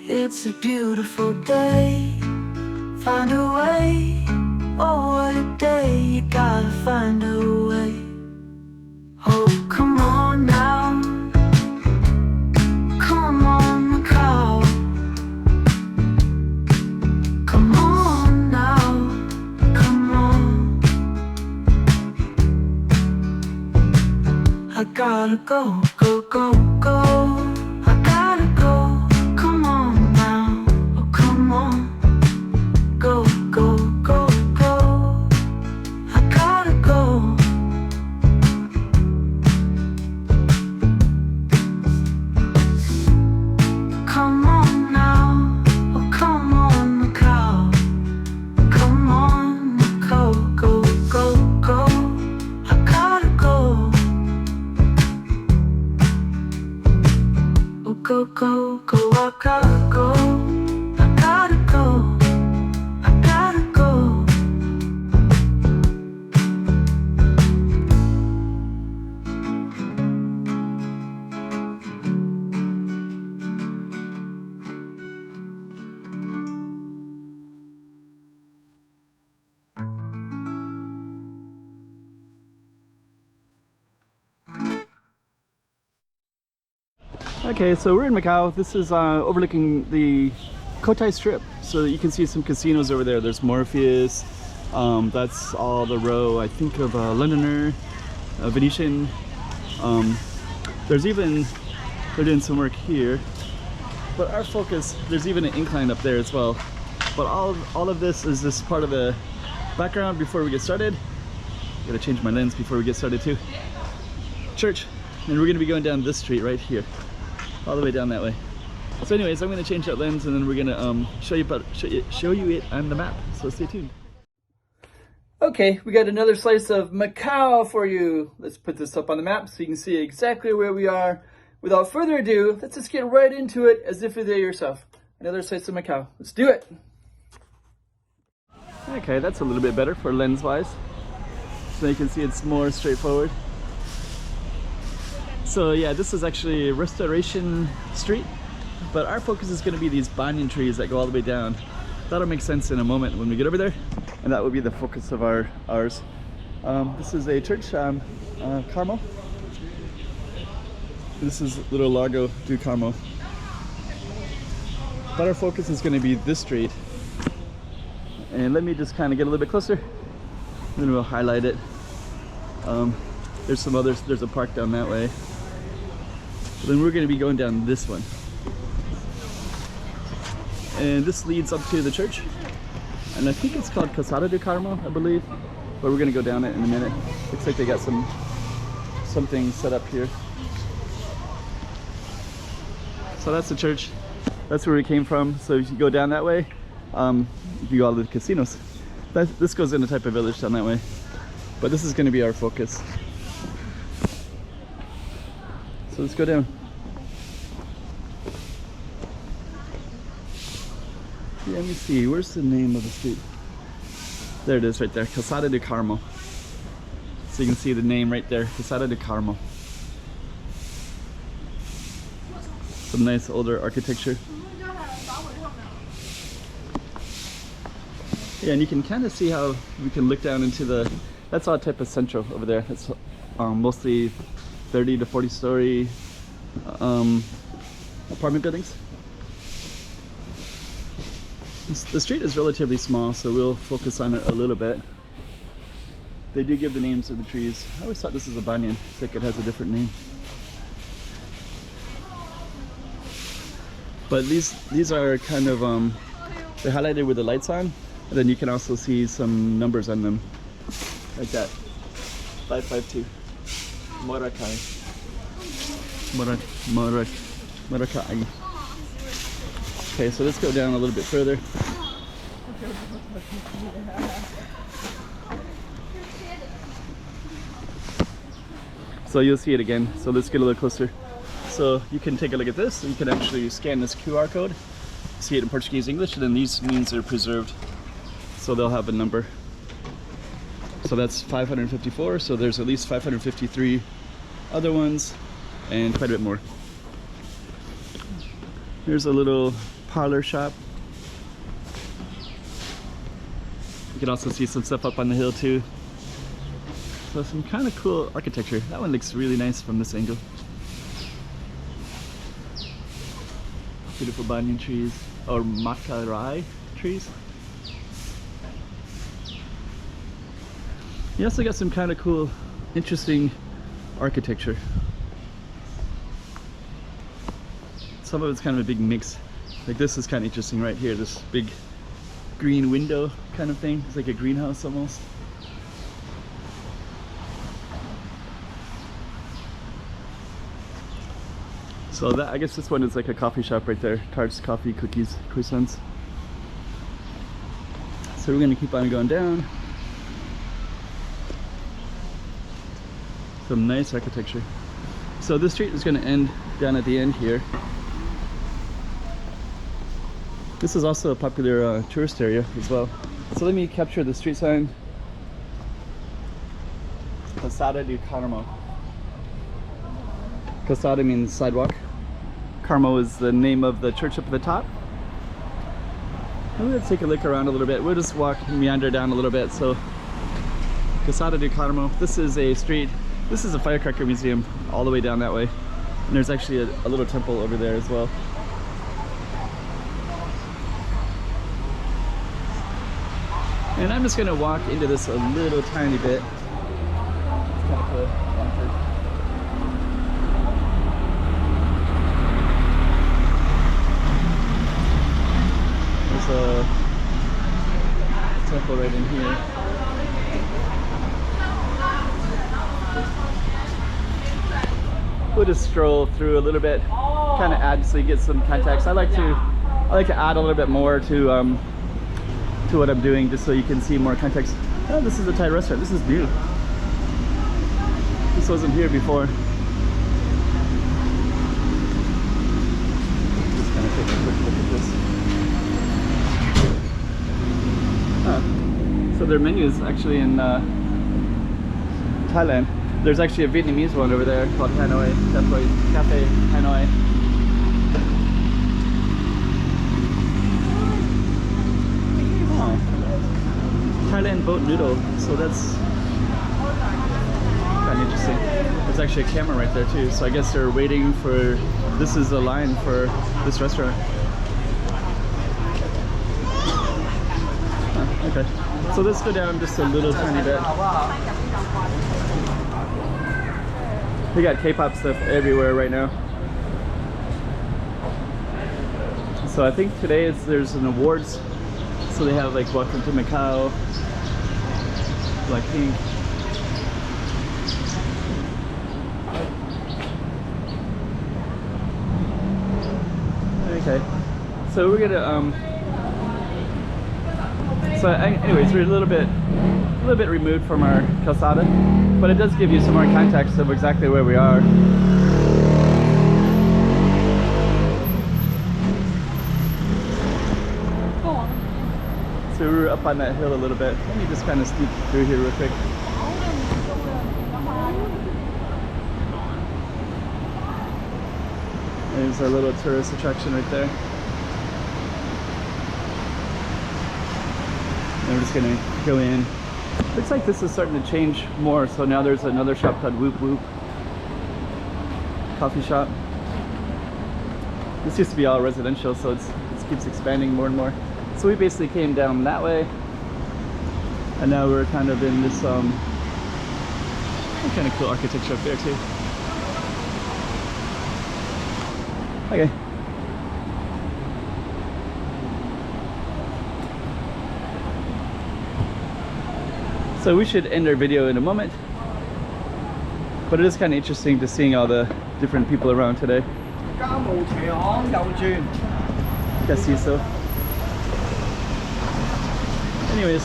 It's a beautiful day. Find a way. Oh, what a day. You gotta find a way. Oh, come on now. Come on, Macau. Come on now. Come on. I gotta go, go, go, go. I gotta go. Come on now. Oh, come on. Go, go, go, go. I gotta go. Come on now. Oh, come on, Macau. Come on, Macau. Go, go, go. I gotta go. Oh, go, go, go. I gotta go. I gotta go. I gotta go. Okay, so we're in Macau. This is overlooking the Cotai Strip, so you can see some casinos over there. There's Morpheus, that's all the row, I think, of Londoner, Venetian. There's even, they're doing some work here, but our focus, there's even an incline up there as well. But all of this is just part of the background before we get started. Gotta change my lens before we get started too. Church, and we're gonna be going down this street right here, all the way down that way. So anyways, I'm gonna change that lens and then we're gonna show you it on the map. So stay tuned. Okay, we got another slice of Macau for you. Let's put this up on the map so you can see exactly where we are. Without further ado, let's just get right into it as if you're there yourself. Another slice of Macau. Let's do it. Okay, that's a little bit better for lens wise. So you can see it's more straightforward. So yeah, this is actually Restoration Street, but our focus is going to be these banyan trees that go all the way down. That'll make sense in a moment when we get over there, and that will be the focus of ours. This is a church, Carmo. This is Little Lago du Carmo. But our focus is going to be this street. And let me just kind of get a little bit closer, then we'll highlight it. There's some others, there's a park down that way. Then we're going to be going down this one, and this leads up to the church, and I think it's called Calçada de Carmo, I believe, but we're going to go down it in a minute. Looks like they got something set up here. So that's the church, that's where we came from. So if you go down that way, you go all to the casinos. This goes in a type of village down that way, but this is going to be our focus. So let's go down. Yeah, let me see, where's the name of the street? There it is right there, Calçada de Carmo. So you can see the name right there, Calçada de Carmo. Some nice older architecture. Yeah, and you can kind of see how we can look down into the, that's all type of central over there. It's mostly 30 to 40 story apartment buildings. The street is relatively small, so we'll focus on it a little bit. They do give the names of the trees. I always thought this was a banyan. It's like it has a different name. But these are kind of, they're highlighted with the lights on, and then you can also see some numbers on them, like that. 552. Morakai. Morakai. Okay, so let's go down a little bit further. So you'll see it again. So let's get a little closer. So you can take a look at this. You can actually scan this QR code, see it in Portuguese, English, and then these means they're preserved. So they'll have a number. So that's 554. So there's at least 553 other ones and quite a bit more. Here's a little parlor shop. You can also see some stuff up on the hill too. So some kind of cool architecture. That one looks really nice from this angle. Beautiful banyan trees, or Macau trees. You also got some kind of cool, interesting architecture. Some of it's kind of a big mix. Like this is kind of interesting right here, this big green window kind of thing. It's like a greenhouse almost. So that, I guess this one is like a coffee shop right there. Tarts, coffee, cookies, croissants. So we're gonna keep on going down. Some nice architecture. So this street is gonna end down at the end here. This is also a popular tourist area as well. So let me capture the street sign. Calçada de Carmo. Calçada means sidewalk. Carmo is the name of the church up at the top. I'm gonna take a look around a little bit. We'll just walk, meander down a little bit. So, Calçada de Carmo. This is a street. This is a firecracker museum all the way down that way. And there's actually a little temple over there as well. And I'm just gonna walk into this a little tiny bit. It's kind of cool. There's a temple right in here. We'll just stroll through a little bit, kind of add so you get some context. I like to add a little bit more to what I'm doing, just so you can see more context. Oh, this is a Thai restaurant. This is new. This wasn't here before. Just kind of take a quick look at this. So their menu is actually in Thailand. There's actually a Vietnamese one over there called Hanoi, Cafe Hanoi. Thailand boat noodle, so that's kind of interesting. There's actually a camera right there too, so I guess they're waiting for, this is a line for this restaurant. Oh, okay, so let's go down just a little tiny bit. We got K-pop stuff everywhere right now. So I think today there's an awards, so they have like Welcome to Macau, Blackpink. Okay, so we're gonna anyways, we're a little bit removed from our Calçada, but it does give you some more context of exactly where we are. So we were up on that hill a little bit. Let me just kind of sneak through here real quick. There's our little tourist attraction right there. And we're just gonna go in. Looks like this is starting to change more. So now there's another shop called Whoop Whoop Coffee shop. This used to be all residential, so it keeps expanding more and more. So we basically came down that way, and now we're kind of in this kind of cool architecture up there too. Okay. So we should end our video in a moment, but it is kind of interesting to seeing all the different people around today. Calmo斜巷右轉。 Guess you so. Anyways,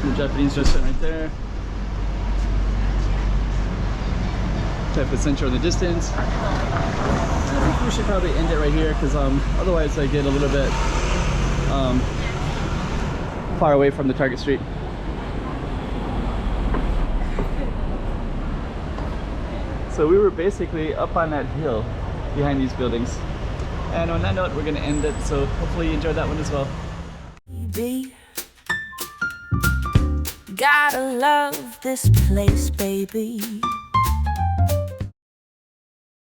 the Japanese restaurant right there. Type of center in the distance. I think we should probably end it right here, because otherwise I get a little bit far away from the target street. So we were basically up on that hill behind these buildings. And on that note, we're gonna end it. So hopefully you enjoyed that one as well. Baby, gotta love this place, baby.